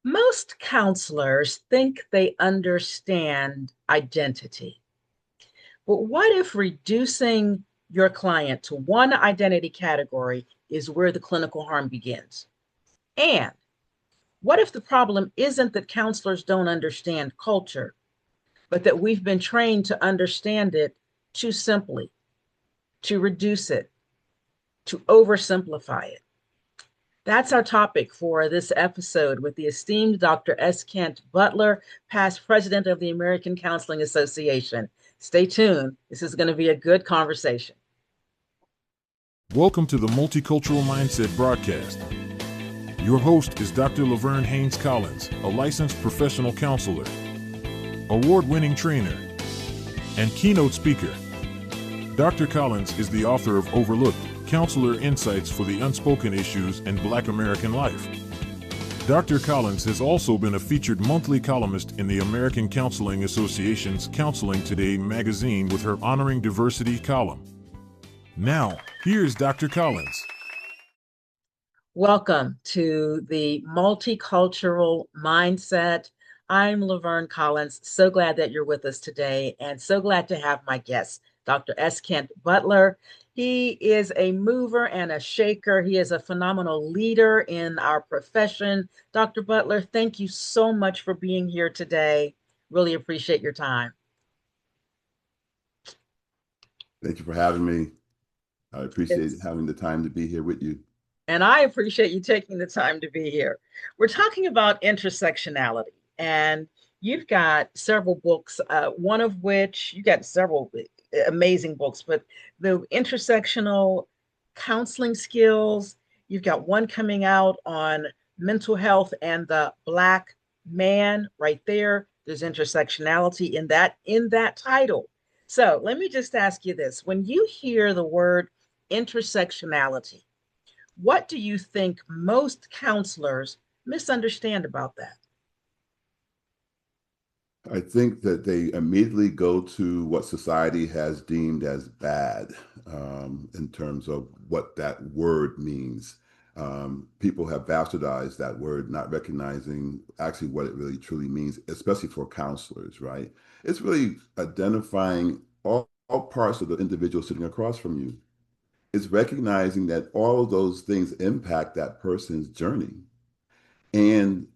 Most counselors think they understand identity, but what if reducing your client to one identity category is where the clinical harm begins? And what if the problem isn't that counselors don't understand culture, but that we've been trained to understand it too simply, to reduce it, to oversimplify it? That's our topic for this episode with the esteemed Dr. S. Kent Butler, past president of the American Counseling Association. Stay tuned. This is going to be a good conversation. Welcome to the Multicultural Mindset Broadcast. Your host is Dr. Laverne Haynes Collins, a licensed professional counselor, award-winning trainer, and keynote speaker. Dr. Collins is the author of Overlooked: Counselor Insights for the Unspoken Issues in Black American Life. Dr. Collins has also been a featured monthly columnist in the American Counseling Association's Counseling Today magazine with her Honoring Diversity column. Now, here's Dr. Collins. Welcome to the Multicultural Mindset. I'm Laverne Collins. So glad that you're with us today, and so glad to have my guest, Dr. S. Kent Butler. He is a mover and a shaker. He is a phenomenal leader in our profession. Dr. Butler, thank you so much for being here today. Really appreciate your time. Thank you for having me. I appreciate having the time to be here with you. And I appreciate you taking the time to be here. We're talking about intersectionality, and you've got several books, one of which you got several amazing books, but the intersectional counseling skills, you've got one coming out on mental health and the Black man right there. There's intersectionality in that title. So let me just ask you this. When you hear the word intersectionality, what do you think most counselors misunderstand about that? I think that they immediately go to what society has deemed as bad in terms of what that word means. People have bastardized that word, not recognizing actually what it really truly means, especially for counselors, right? It's really identifying all parts of the individual sitting across from you. It's recognizing that all of those things impact that person's journey and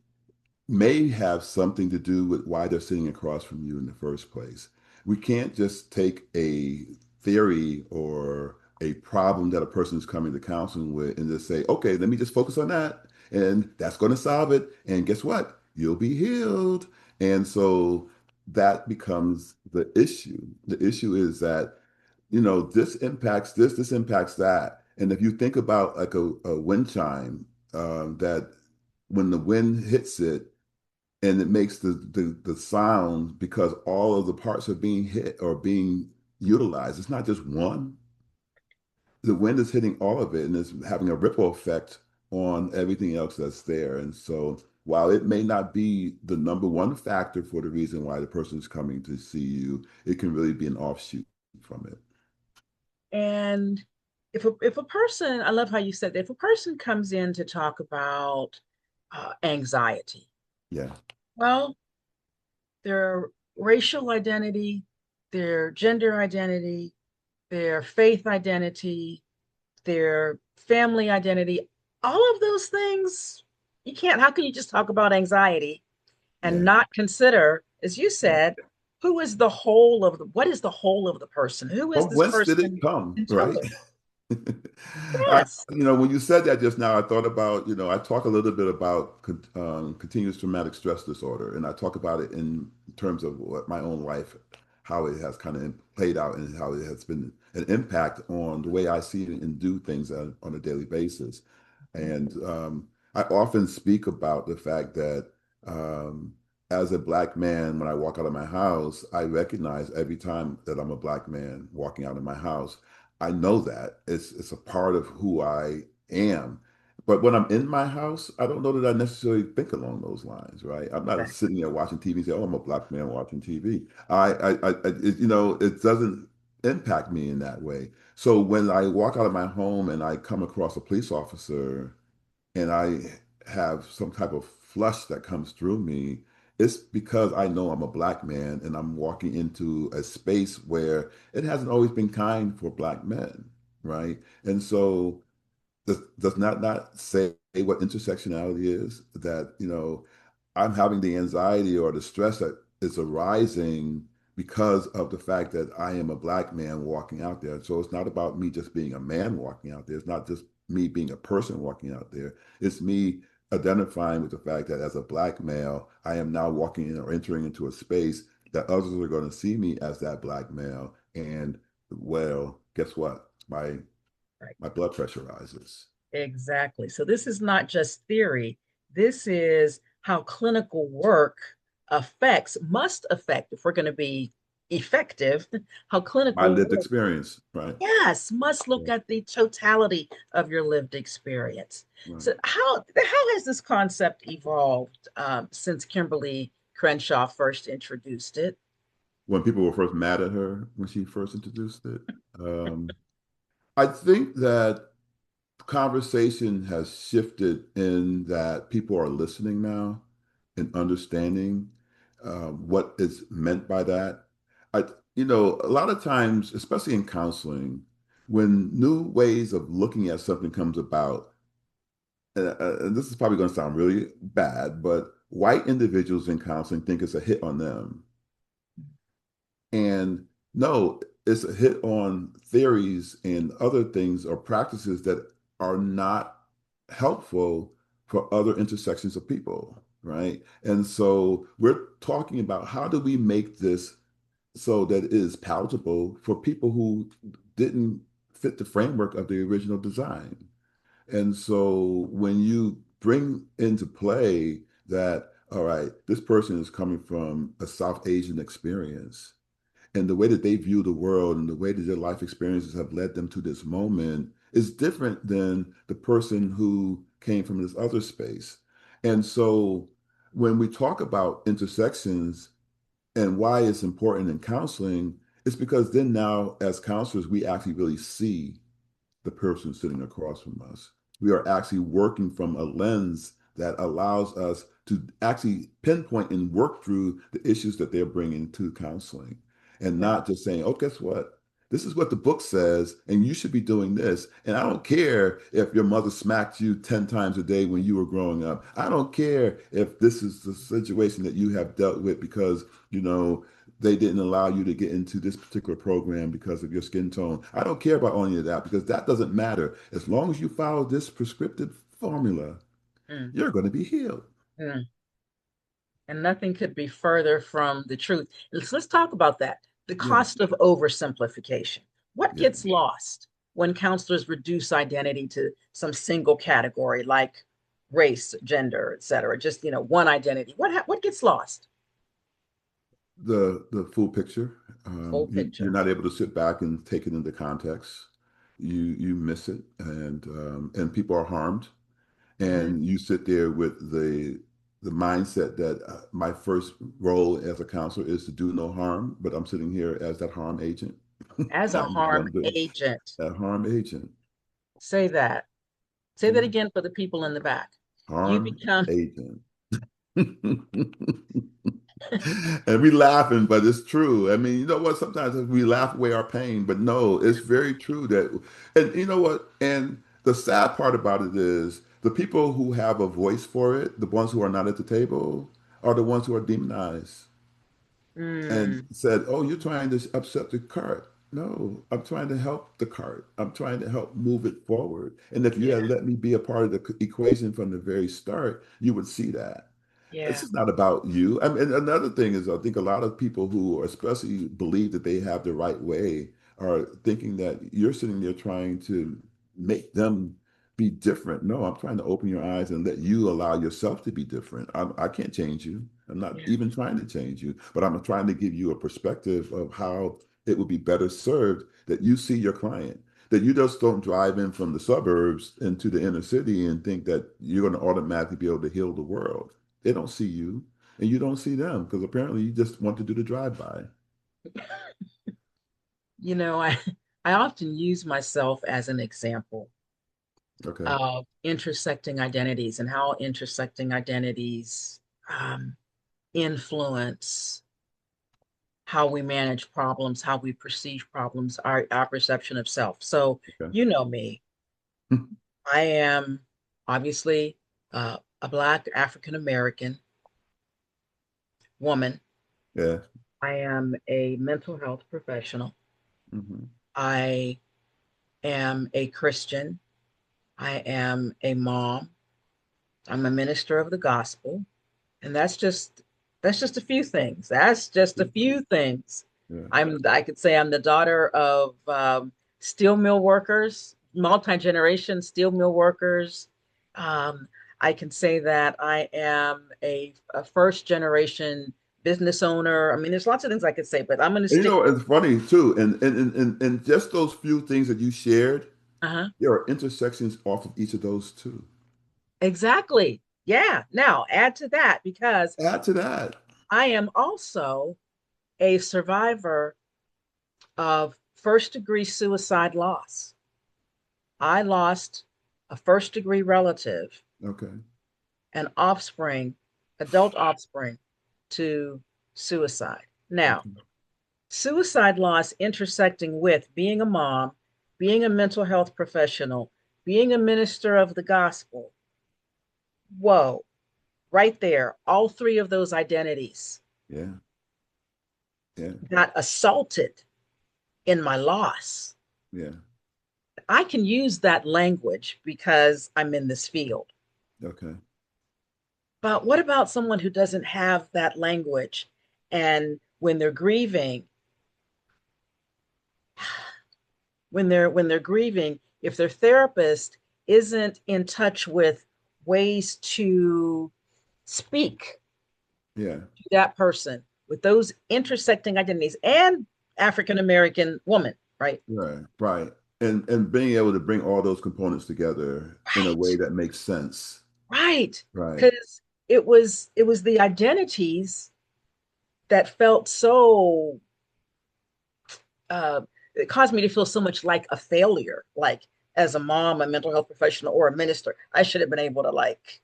may have something to do with why they're sitting across from you in the first place. We can't just take a theory or a problem that a person is coming to counseling with and just say, okay, let me just focus on that. And that's going to solve it. And guess what? You'll be healed. And so that becomes the issue. The issue is that this impacts this impacts that. And if you think about like a wind chime, that when the wind hits it and it makes the sound because all of the parts are being hit or being utilized. It's not just one. The wind is hitting all of it and it's having a ripple effect on everything else that's there. And so while it may not be the number one factor for the reason why the person is coming to see you, it can really be an offshoot from it. And if a person, I love how you said that, if a person comes in to talk about anxiety, Yeah. well, their racial identity, their gender identity, their faith identity, their family identity, all of those things, you can't, how can you just talk about anxiety and Yeah. not consider, as you said, who is the whole of the, what is the whole of the person? Who is From this whence did it person come, in right? total? Yes. When you said that just now, I thought about, I talk a little bit about continuous traumatic stress disorder, and I talk about it in terms of what my own life, how it has kind of played out and how it has been an impact on the way I see it and do things on a daily basis. And I often speak about the fact that as a Black man, when I walk out of my house, I recognize every time that I'm a Black man walking out of my house. I know that it's a part of who I am. But when I'm in my house, I don't know that I necessarily think along those lines, right? I'm not Right. sitting there watching TV and say, "Oh, I'm a Black man watching TV." It doesn't impact me in that way. So when I walk out of my home and I come across a police officer and I have some type of flush that comes through me, it's because I know I'm a Black man and I'm walking into a space where it hasn't always been kind for Black men, right? And so does not say what intersectionality is, that, I'm having the anxiety or the stress that is arising because of the fact that I am a Black man walking out there. So it's not about me just being a man walking out there. It's not just me being a person walking out there. It's me identifying with the fact that as a Black male, I am now walking in or entering into a space that others are going to see me as that Black male. And well, guess what? Right. My blood pressure rises. Exactly. So this is not just theory. This is how clinical work must affect, if we're going to be effective, how My clinical lived work, experience, right? yes, must look Yeah, at the totality of your lived experience. right. So how has this concept evolved since Kimberlé Crenshaw first introduced it? When people were first mad at her when she first introduced it, um, I think that conversation has shifted in that people are listening now and understanding what is meant by that. I, a lot of times, especially in counseling, when new ways of looking at something comes about, and this is probably going to sound really bad, but white individuals in counseling think it's a hit on them. And no, it's a hit on theories and other things or practices that are not helpful for other intersections of people, right? And so we're talking about how do we make this so that it is palatable for people who didn't fit the framework of the original design. And so when you bring into play that, all right, this person is coming from a South Asian experience, and the way that they view the world and the way that their life experiences have led them to this moment is different than the person who came from this other space. And so when we talk about intersections and why it's important in counseling, it's because then now as counselors, we actually really see the person sitting across from us. We are actually working from a lens that allows us to actually pinpoint and work through the issues that they're bringing to counseling, and Yeah. not just saying, oh, guess what? This is what the book says, and you should be doing this. And I don't care if your mother smacked you 10 times a day when you were growing up. I don't care if this is the situation that you have dealt with because, they didn't allow you to get into this particular program because of your skin tone. I don't care about any of that because that doesn't matter. As long as you follow this prescriptive formula, Mm, you're going to be healed. mm. And nothing could be further from the truth. Let's talk about that. The Yeah, cost of oversimplification. What yeah. gets lost when counselors reduce identity to some single category like race, gender, et cetera? Just, one identity. What gets lost? The full picture. Full You're picture. not able to sit back and take it into context. You miss it, and people are harmed. Hmm. And you sit there with the mindset that my first role as a counselor is to do no harm, but I'm sitting here as that harm agent. As a That's what harm I'm doing. agent. That harm agent. Say that. Say that Yeah. again for the people in the back. You Harm become, agent. And we laughing, but it's true. I mean, you know what? Sometimes we laugh away our pain, but no, it's very true that, and you know what? And the sad part about it is the people who have a voice for it, the ones who are not at the table, are the ones who are demonized and mm, said, "Oh, you're trying to upset the cart." No, I'm trying to help the cart. I'm trying to help move it forward. And if you yeah, had let me be a part of the equation from the very start, you would see that. This yeah, is not about you. I mean, another thing is, I think a lot of people who especially believe that they have the right way are thinking that you're sitting there trying to make them be different. No, I'm trying to open your eyes and let you allow yourself to be different. I can't change you. I'm not yeah. even trying to change you, but I'm trying to give you a perspective of how it would be better served that you see your client, that you just don't drive in from the suburbs into the inner city and think that you're going to automatically be able to heal the world. They don't see you and you don't see them because apparently you just want to do the drive-by. You know, I, I often use myself as an example. Okay. of intersecting identities and how intersecting identities um, influence how we manage problems, how we perceive problems, our perception of self. So, Okay. you know me, I am obviously a Black African American woman. Yeah. I am a mental health professional. Hmm. I am a Christian. I am a mom. I'm a minister of the gospel. And that's just a few things. That's just a few things. Yeah. I could say I'm the daughter of steel mill workers, multi-generation steel mill workers. Um, I can say that I am a first generation business owner. I mean, there's lots of things I could say, but I'm going to And you stick. know, it's funny too, and just those few things that you shared, Uh-huh. there are intersections off of each of those too. Exactly. Yeah. Now add to that because Add to that. I am also a survivor of first degree suicide loss. I lost a first degree relative, Okay. an offspring, adult offspring, to suicide. Now, Okay. suicide loss intersecting with being a mom, being a mental health professional, being a minister of the gospel. Whoa, right there, all three of those identities Yeah. Yeah. got assaulted in my loss. Yeah. I can use that language because I'm in this field. Okay. But what about someone who doesn't have that language? And when they're grieving, when they're grieving, if their therapist isn't in touch with ways to speak Yeah. to that person with those intersecting identities and African American woman, right? Right. Right. And being able to bring all those components together in a way Right, that makes sense. right. Right. Because it was the identities that felt so uh, it caused me to feel so much like a failure. Like as a mom, a mental health professional, or a minister, I should have been able to like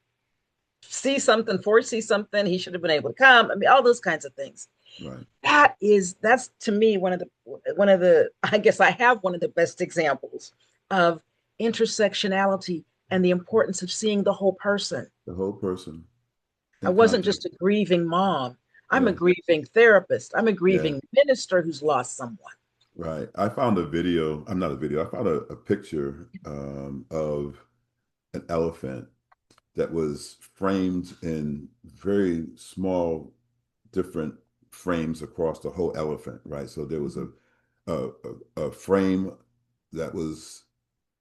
see something, foresee something. He should have been able to come. I mean, all those kinds of things. Right. That's to me one of the I guess I have one of the best examples of intersectionality and the importance of seeing the whole person. The whole person I in wasn't context. just a grieving mom. I'm a Yeah. grieving therapist. I'm a Yeah. grieving minister who's lost someone. Right. I found a video. I'm not a video. I found a picture of an elephant that was framed in very small, different frames across the whole elephant. Right. So there was Mhm. a, a frame that was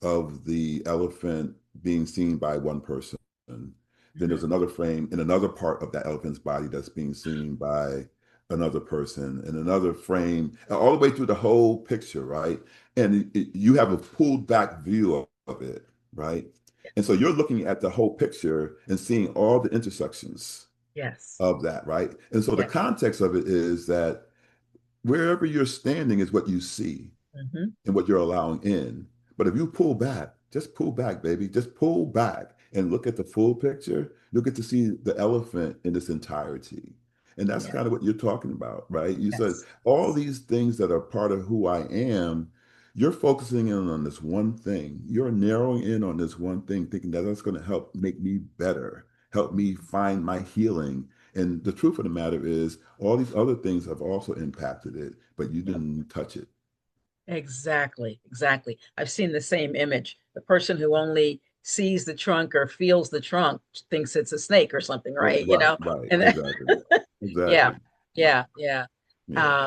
of the elephant being seen by one person. Then Mhm. there's another frame in another part of that elephant's body that's being seen by another person, and another frame, all the way through the whole picture, right? And you have a pulled back view of it, right? And so you're looking at the whole picture and seeing all the intersections Yes. of that, right? And so the Yes. context of it is that wherever you're standing is what you see Hmm. and what you're allowing in. But if you pull back, just pull back, baby, just pull back and look at the full picture, you'll get to see the elephant in its entirety. And that's Yeah. kind of what you're talking about, right? You said Yes. all these things that are part of who I am, you're focusing in on this one thing. You're narrowing in on this one thing, thinking that that's going to help make me better, help me find my healing. And the truth of the matter is, all these other things have also impacted it, but you Yep. didn't touch it. Exactly. Exactly. I've seen the same image. The person who only sees the trunk or feels the trunk thinks it's a snake or something, right? Right, right, And exactly, yeah, exactly. Yeah, yeah, yeah. yeah,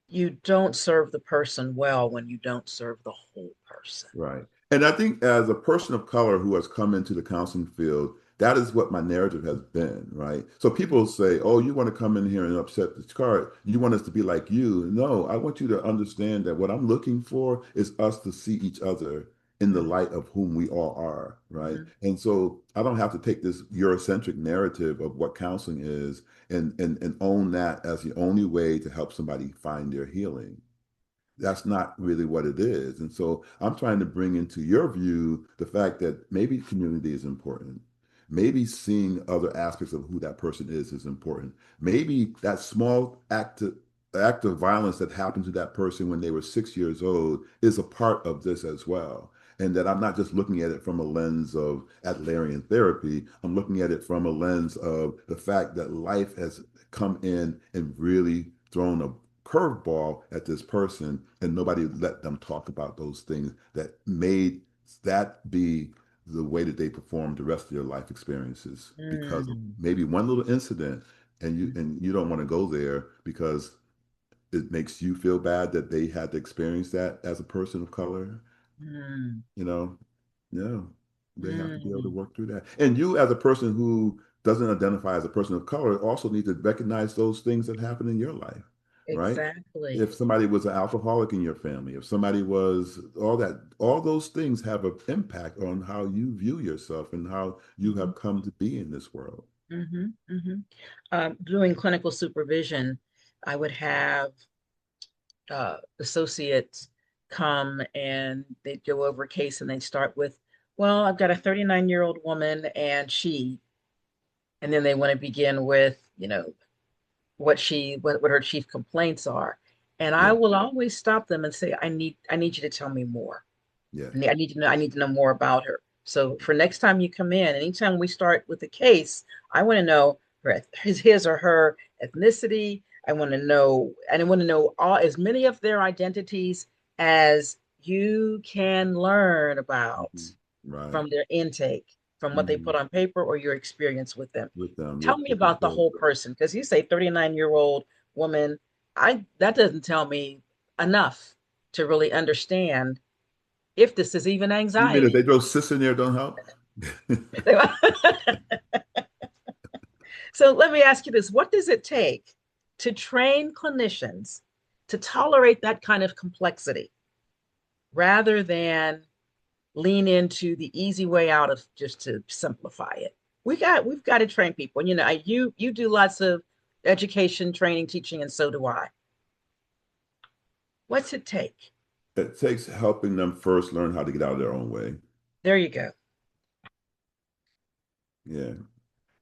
You don't serve the person well when you don't serve the whole person. right. And I think as a person of color who has come into the counseling field, that is what my narrative has been, right? So people say, "Oh, you want to come in here and upset the cart? You want us to be like you?" No, I want you to understand that what I'm looking for is us to see each other in the light of whom we all are, right? Mhm. And so I don't have to take this Eurocentric narrative of what counseling is and own that as the only way to help somebody find their healing. that's not really what it is. And so I'm trying to bring into your view the fact that maybe community is important. Maybe seeing other aspects of who that person is important. Maybe that small act of violence that happened to that person when they were 6 years old is a part of this as well. And that I'm not just looking at it from a lens of Adlerian therapy. I'm looking at it from a lens of the fact that life has come in and really thrown a curveball at this person, and nobody let them talk about those things that made that be the way that they perform the rest of their life experiences because of Mm, maybe one little incident, and you don't want to go there because it makes you feel bad that they had to experience that as a person of color. mm, you know yeah, they have to be able to mm. work through that, and you as a person who doesn't identify as a person of color also need to recognize those things that happen in your life, right? Exactly. If somebody was an alcoholic in your family, if somebody was all that, all those things have an impact on how you view yourself and how you Hmm. have come to be in this world. Hmm. Hmm. Doing clinical supervision, I would have associates come and they'd go over a case and they'd start with, well, I've got a 39-year-old woman and then they want to begin with, what her chief complaints are. And I Yeah, will always stop them and say, I need you to tell me more. yeah, I need to know more about her. So for next time you come in, anytime we start with a case, I want to know his or her ethnicity. I want to know all as many of their identities as you can learn about mhm, right. from their intake, from what they Hmm. put on paper or your experience with them. With them, Tell me with the about the folks. whole person, because you say 39-year-old woman. I That doesn't tell me enough to really understand if this is even You mean if anxiety. they throw cis in there, don't help? So let me ask you this. What does it take to train clinicians to tolerate that kind of complexity rather than lean into the easy way out of just to simplify it? We've got to train people. And you do lots of education, training, teaching, and so do I. What's it take? It takes helping them first learn how to get out of their own way. There you go. Yeah.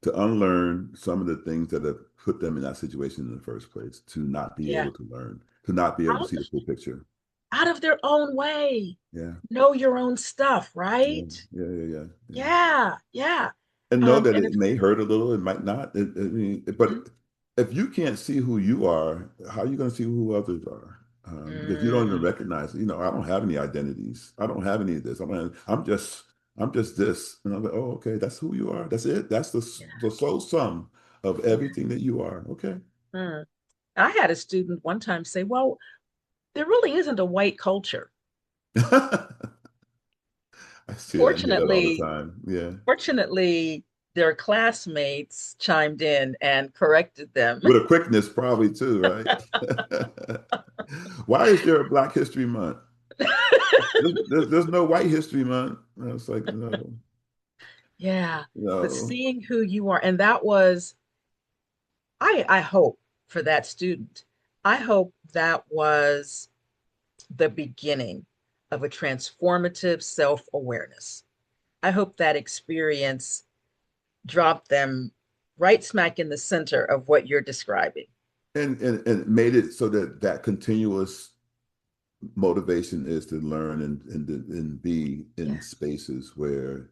To unlearn some of the things that have put them in that situation in the first place, to not be Yeah. able to learn, to not be able to Out see of, the full picture. out of their own way. Yeah. Know your own stuff, Yeah. right? Yeah. Yeah. Yeah. Yeah. Yeah, yeah. And know that And it if may hurt a little, it might not. I mean, Mhm. but if you can't see who you are, how are you going to see who others are? Because you don't even Mm, recognize, I don't have any identities. I don't have any of this. I'm just this. And I'm like, oh, okay, that's who you are. That's it. That's yeah, the sole sum of yeah. everything that you are. Okay. Mm. I had a student one time say, well, there really isn't a white culture. I see that, hear that all the Fortunately, time. Yeah. fortunately, their classmates chimed in and corrected them. With a quickness, probably too, right? Why is there a Black History Month? There's no White History Month. And I was like, no, Yeah, but no. seeing who you are, and that was, I hope for that student, I hope that was the beginning of a transformative self-awareness. I hope that experience dropped them right smack in the center of what you're describing. And made it so that that continuous motivation is to learn and be in Yeah. spaces where,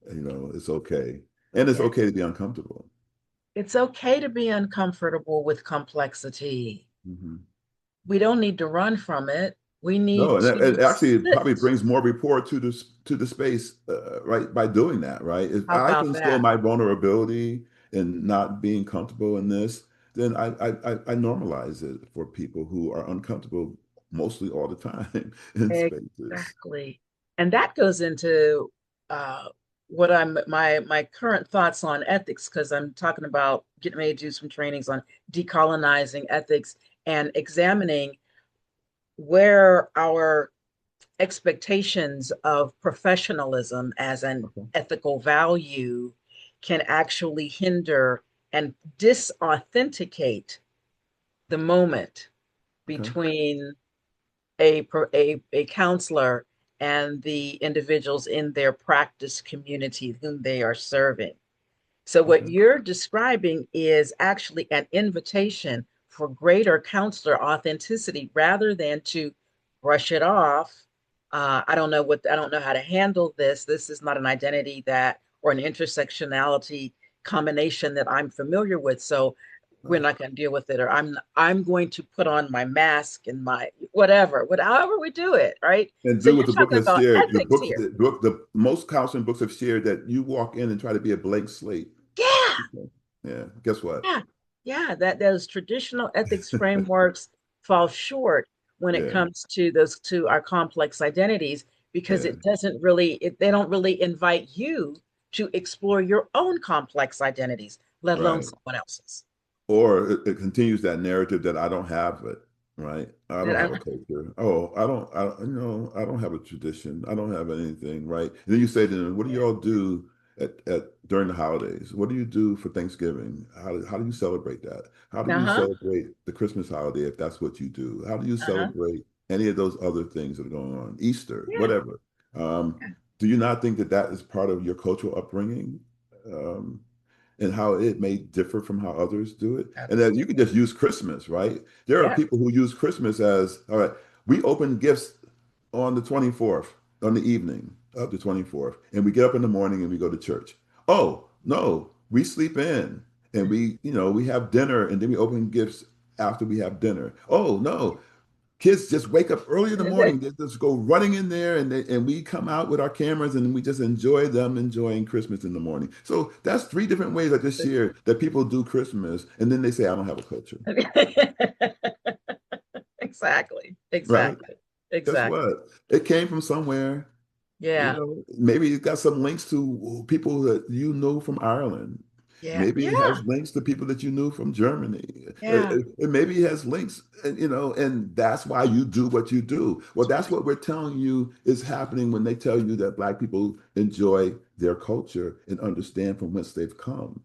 it's okay. And it's Yeah. okay to be uncomfortable. It's okay to be uncomfortable with complexity. Hmm. We don't need to run from it. We No, need and to it actually it probably sit. brings more rapport to the space, right? By doing that, right? If How I about can show that? my vulnerability and not being comfortable in this, then I normalize it for people who are uncomfortable mostly all the time in spaces. Exactly. And that goes into uh, what my current thoughts on ethics, because I'm talking about getting ready to do some trainings on decolonizing ethics and examining where our expectations of professionalism as an Okay. ethical value can actually hinder and disauthenticate the moment Okay. between a counselor and the individuals in their practice community whom they are serving. So what Okay. you're describing is actually an invitation for greater counselor authenticity rather than to brush it off. I don't know how to handle this. This is not an identity that or an intersectionality combination that I'm familiar with. So we're Right. not going to deal with it, or I'm going to put on my mask and my whatever, however we do it, right? And So do what you're the book talking has about shared. ethics here. The most counseling books have shared that you walk in and try to be a blank slate. Yeah. Okay. Yeah. Guess what? Yeah, yeah, that those traditional ethics frameworks fall short when it Yeah. comes to those to our complex identities because Yeah. it doesn't really they don't really invite you to explore your own complex identities, let alone Right. someone else's. Or it continues that narrative that I don't have it, right? I don't have a culture. Oh, I don't have a tradition. I don't have anything, right? And then you say to them, what do you all do at during the holidays? What do you do for Thanksgiving? How do you celebrate that? How do you Uh-huh. celebrate the Christmas holiday if that's what you do? How do you Uh-huh. celebrate any of those other things that are going on? Easter, Yeah. whatever. Um, do you not think that that is part of your cultural upbringing? Um, and how it may differ from how others do it. And then you can Absolutely. just use Christmas, right? There are Yeah. people who use Christmas as, all right, we open gifts on the 24th, on the evening of the 24th, and we get up in the morning and we go to church. Oh, no, we sleep in and we have dinner and then we open gifts after we have dinner. Oh, no, kids just wake up early in the morning. They just go running in there, and we come out with our cameras and we just enjoy them enjoying Christmas in the morning. So that's three different ways I just shared that people do Christmas, and then they say I don't have a culture, Exactly. right? Exactly. Guess Exactly. what? It came from somewhere. Yeah. Maybe it's got some links to people that you know from Ireland. Yeah. Maybe it Yeah. has links to people that you knew from Germany. Yeah. And maybe it has links, and that's why you do what you do. Well, That's that's right. what we're telling you is happening when they tell you that Black people enjoy their culture and understand from whence they've come,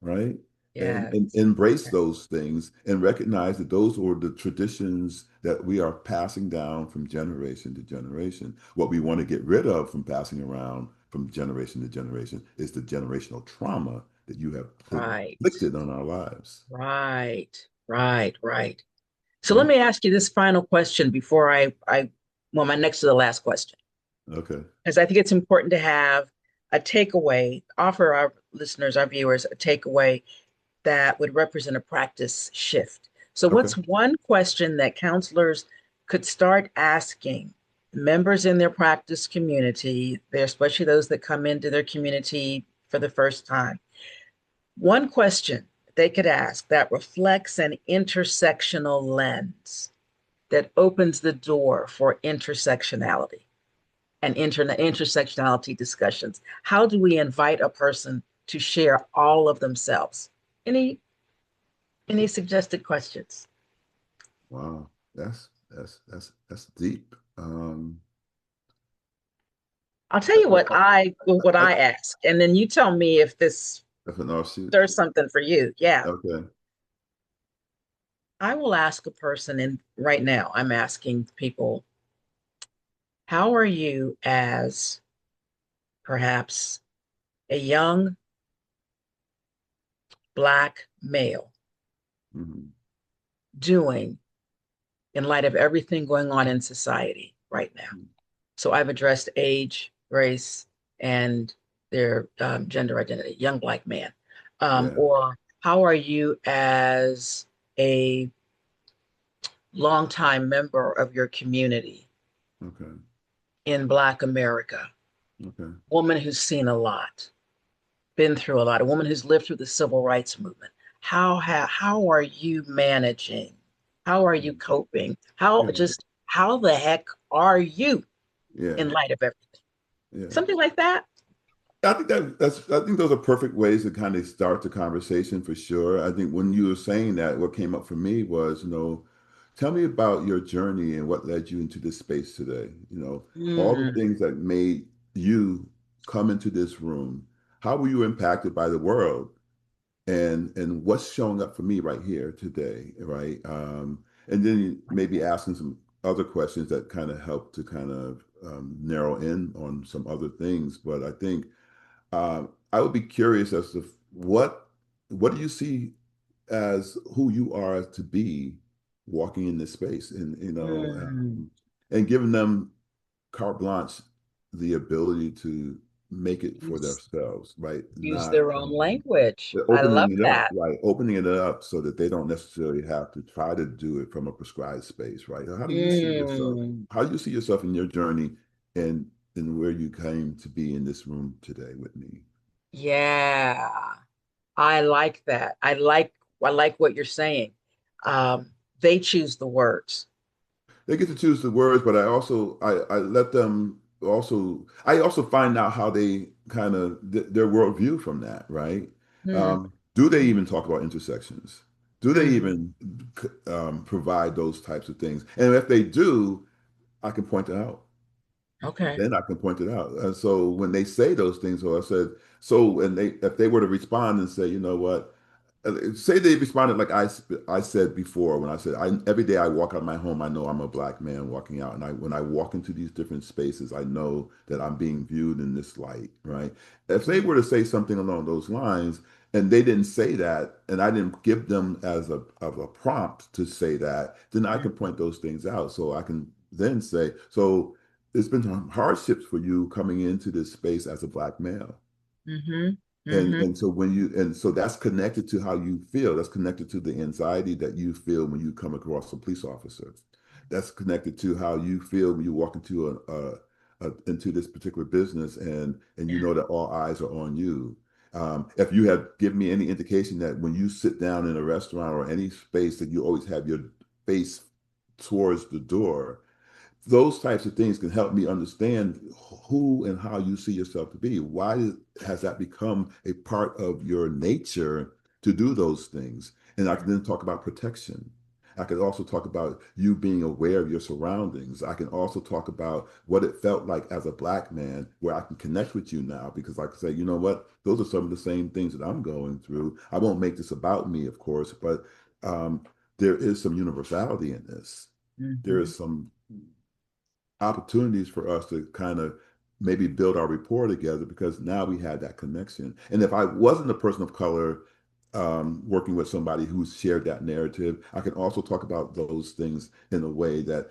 right? And Yes. embrace those things and recognize that those are the traditions that we are passing down from generation to generation. What we want to get rid of from passing around from generation to generation is the generational trauma that you have Right. inflicted on our lives. Right. Right. Right. So let Right? me ask you this final question before well, my next to the last question, Okay. because I think it's important to have a takeaway, offer our listeners, our viewers, a takeaway that would represent a practice shift. So, Okay. what's one question that counselors could start asking members in their practice community, especially those that come into their community for the first time? One question they could ask that reflects an intersectional lens that opens the door for intersectionality and intersectionality discussions. How do we invite a person to share all of themselves? Any any suggested questions? Wow. That's deep. I'll tell I, you what I, I ask, and then you tell me if this that's an offshoot. there's something for you. Yeah, Okay. I will ask a person, and right now I'm asking people, how are you as perhaps a young Black male Mhm. doing in light of everything going on in society right now? So I've addressed age, race, and their gender identity, young Black man. Yeah. Or how are you as a longtime member of your community Okay. in Black America, Okay. woman who's seen a lot, been through a lot, a woman who's lived through the civil rights movement? How are you managing? How are you coping? Yeah. How the heck are you Yeah. in light of everything? Yeah. Something like that. I think those are perfect ways to kind of start the conversation for sure. I think when you were saying that, what came up for me was, tell me about your journey and what led you into this space today. All the Mm, things that made you come into this room. How were you impacted by the world? And what's showing up for me right here today, right? And then maybe asking some other questions that kind of help to kind of narrow in on some other things. But I think I would be curious as to what do you see as who you are to be walking in this space, and Mm. and giving them carte blanche, the ability to make it for Use, themselves, right? use Not their own language. I love opening it up, that. right? Opening it up so that they don't necessarily have to try to do it from a prescribed space, right? How do you see yourself? Mm. How do you see yourself in your journey and where you came to be in this room today with me? Yeah, I like that. I like what you're saying. They choose the words. They get to choose the words, but I let them also. I also find out how they kind of their worldview from that, right? Mm. Do they even talk about intersections? Do they Mm. even provide those types of things? And if they do, I can point it out. Okay. Then I can point it out. And so when they say those things, or I said, so, and they, if they were to respond and say, you know what, say they responded like I said before, when I said, every day I walk out of my home, I know I'm a black man walking out. And when I walk into these different spaces, I know that I'm being viewed in this light, right? If they Mm. were to say something along those lines, and they didn't say that, and I didn't give them as of a prompt to say that, then I Mm. can point those things out. So I can then say, so there's been some hardships for you coming into this space as a black male. Mm-hmm. And Mm-hmm. so when you and so that's connected to how you feel. That's connected to the anxiety that you feel when you come across a police officer. That's connected to how you feel when you walk into into this particular business, and you Yeah. know that all eyes are on you. If you have given me any indication that when you sit down in a restaurant or any space that you always have your face towards the door, those types of things can help me understand who and how you see yourself to be. Why has that become a part of your nature to do those things? And I can then talk about protection. I can also talk about you being aware of your surroundings. I can also talk about what it felt like as a black man, where I can connect with you now because I can say, you know what, those are some of the same things that I'm going through. I won't make this about me, of course, but um, there is some universality in this. There Mm-hmm. is some opportunities for us to kind of maybe build our rapport together because now we had that connection. And if I wasn't a person of color working with somebody who shared that narrative, I can also talk about those things in a way that,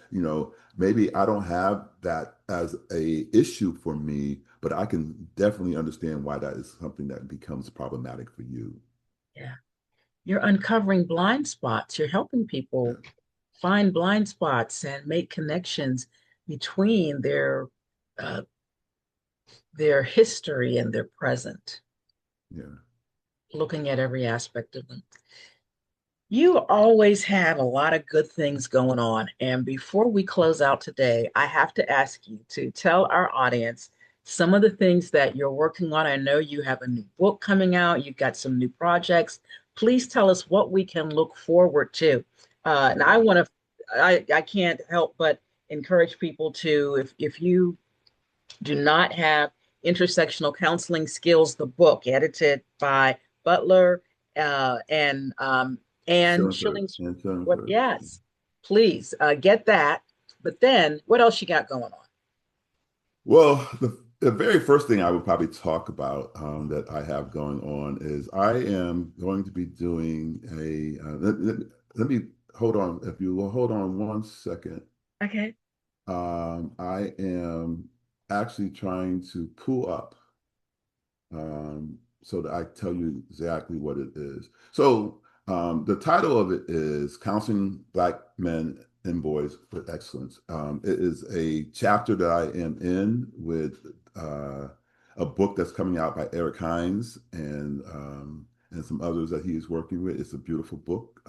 maybe I don't have that as a issue for me, but I can definitely understand why that is something that becomes problematic for you. Yeah. You're uncovering blind spots. You're helping Yeah. people find blind spots and make connections between uh, their history and their present, Yeah. looking at every aspect of them. You always have a lot of good things going on. And before we close out today, I have to ask you to tell our audience some of the things that you're working on. I know you have a new book coming out, you've got some new projects. Please tell us what we can look forward to. And Yeah. I can't help but encourage people to, if you do not have intersectional counseling skills, the book edited by Butler and Anne Schillingford. Shillings. And What? Schillingford. Yes, please get that. But then, what else you got going on? Well, the very first thing I would probably talk about that I have going on is I am going to be doing let me hold on. If you will hold on one second, Okay. I am actually trying to pull up so that I tell you exactly what it is. So the title of it is Counseling Black Men and Boys with Excellence. It is a chapter that I am in with a book that's coming out by Eric Hines and some others that he is working with. It's a beautiful book.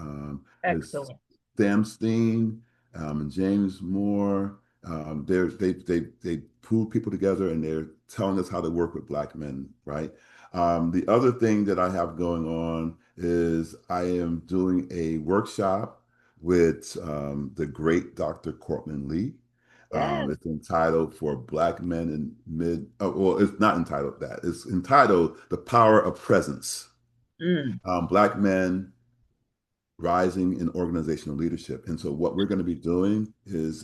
It's Excellent. Sam Steen and James Moore. They pull people together and they're telling us how to work with Black men, right? The other thing that I have going on is I am doing a workshop with the great Dr. Cortland Lee. Yes. It's entitled For Black Men in Mid, well, it's not entitled that. It's entitled The Power of Presence. Mm. Black men rising in organizational leadership. And so what we're going to be doing is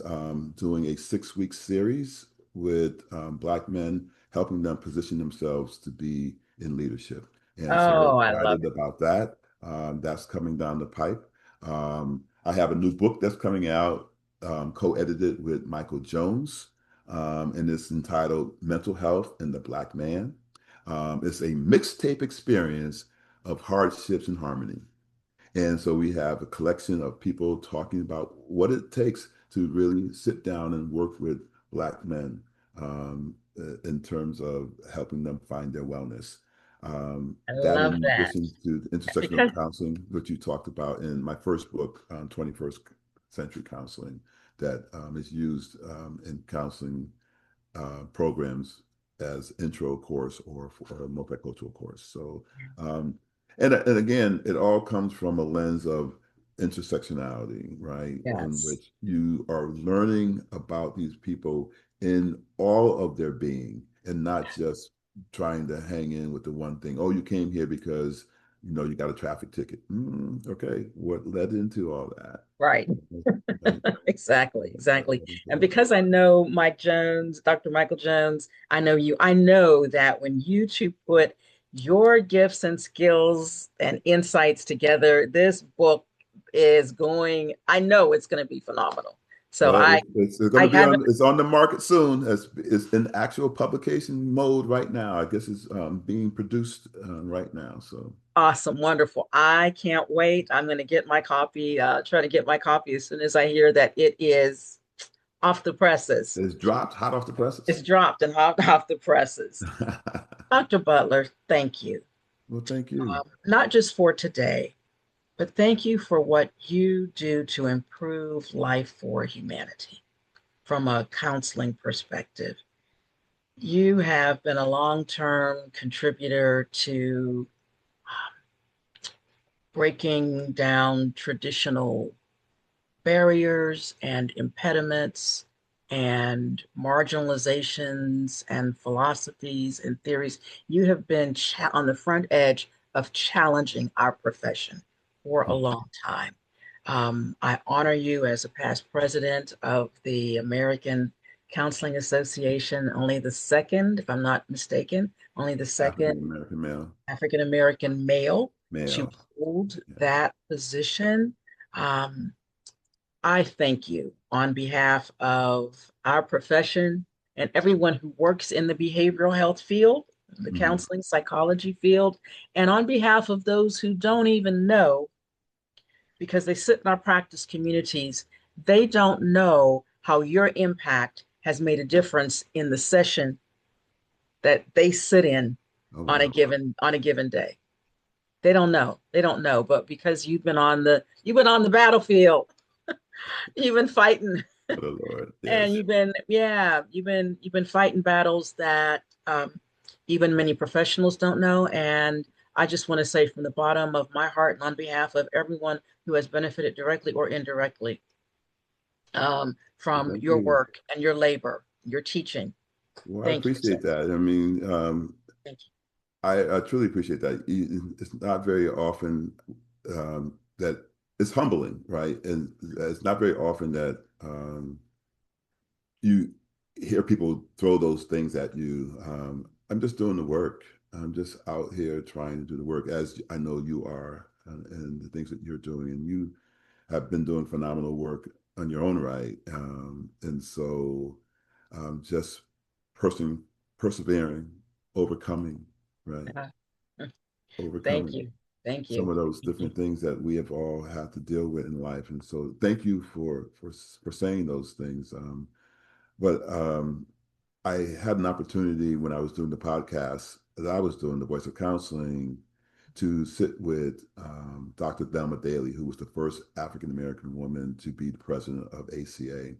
doing a 6-week series with Black men, helping them position themselves to be in leadership. And so we're Oh, I love excited about that. That's coming down the pipe. I have a new book that's coming out, co-edited with Michael Jones, and it's entitled Mental Health and the Black Man. It's a mixtape experience of hardships and harmony. And so we have a collection of people talking about what it takes to really sit down and work with Black men in terms of helping them find their wellness. I That love in that. addition to the intersectional Because counseling, which you talked about in my first book, 21st Century Counseling, that is used in counseling programs as intro course or for a multicultural course. So, and again, it all comes from a lens of intersectionality, right? In yes, which you are learning about these people in all of their being and not just trying to hang in with the one thing. Oh, you came here because you got a traffic ticket. Okay, what led into all that? right. Right. Exactly, What exactly. led into And all because I know Mike Jones, Dr. Michael Jones, I know you. I know that when you two put your gifts and skills and insights together, this book is going, I know it's going to be phenomenal. So Well, I it's going I to be haven't. it's on the market soon. It's in actual publication mode right now. I guess it's being produced right now. So Awesome, wonderful. I can't wait. I'm going to get my copy, try to get my copy as soon as I hear that it is off the presses. it's dropped hot off the presses. It's dropped and hot off the presses. Dr. Butler, thank you. Well, thank you. Not just for today, but thank you for what you do to improve life for humanity from a counseling perspective. You have been a long term contributor to breaking down traditional barriers and impediments and marginalizations and philosophies and theories. You have been on the front edge of challenging our profession for a long time. I honor you as a past president of the American Counseling Association, only the second, if I'm not mistaken, only the second African American male. African American male to Male. hold Yeah. that position. Um, I thank you on behalf of our profession and everyone who works in the behavioral health field, the Mhm. counseling psychology field, and on behalf of those who don't even know because they sit in our practice communities, they don't know how your impact has made a difference in the session that they sit in Oh on a wow. given day. They don't know. They don't know, but because you've been on the battlefield, you've been fighting. Oh the Lord. And Yes. you've been fighting battles that even many professionals don't know. And I just want to say from the bottom of my heart and on behalf of everyone who has benefited directly or indirectly from Thank your you. work and your labor, your teaching. Well, I Thank you, sir. appreciate that. I mean, Thank I truly appreciate that. It's not very often that it's humbling, right? And it's not very often that you hear people throw those things at you. I'm just doing the work. I'm just out here trying to do the work, as I know you are, and the things that you're doing. And you have been doing phenomenal work on your own right. And so just person persevering, overcoming, right? you. Thank Overcoming you. Thank some you. of those Thank you. different things that we have all had to deal with in life. And so thank you for saying those things. But I had an opportunity when I was doing the podcast that I was doing, the Voice of Counseling, to sit with Dr. Thelma Daly, who was the first African American woman to be the president of ACA.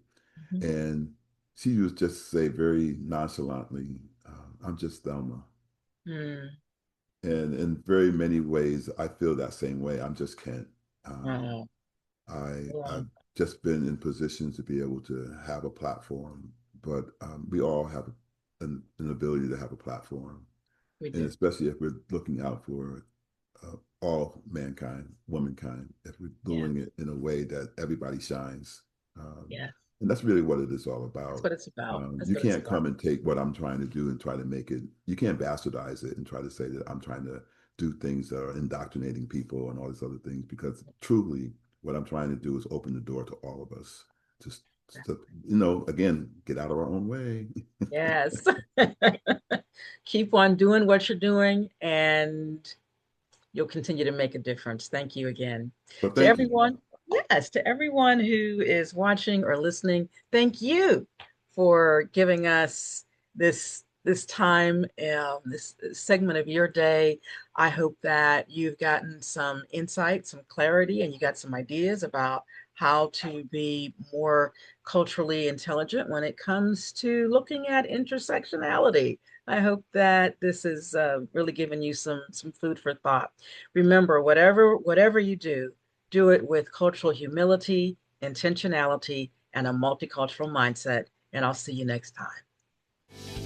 Mhm. And she used just say very nonchalantly, I'm just Thelma. Mm. And in very many ways, I feel that same way. I'm just Kent. Um, Wow. I've Wow. just been in positions to be able to have a platform, but we all have an ability to have a platform, We and do. especially if we're looking out for all mankind, womankind, if we're Yeah. doing it in a way that everybody shines. Um, Yeah. and that's really what it is all That's about. what it's about. That's You what it's can't about. come and take what I'm trying to do and try to make it, you can't bastardize it and try to say that I'm trying to do things that are indoctrinating people and all these other things, because truly what I'm trying to do is open the door to all of us. Just to, again, get out of our own way. Yes. Keep on doing what you're doing, and you'll continue to make a difference. Thank you again. So To thank you. everyone, yes, to everyone who is watching or listening, thank you for giving us this time, this segment of your day. I hope that you've gotten some insight, some clarity, and you got some ideas about how to be more culturally intelligent when it comes to looking at intersectionality. I hope that this is really giving you some food for thought. Remember, whatever you do, do it with cultural humility, intentionality, and a multicultural mindset. And I'll see you next time.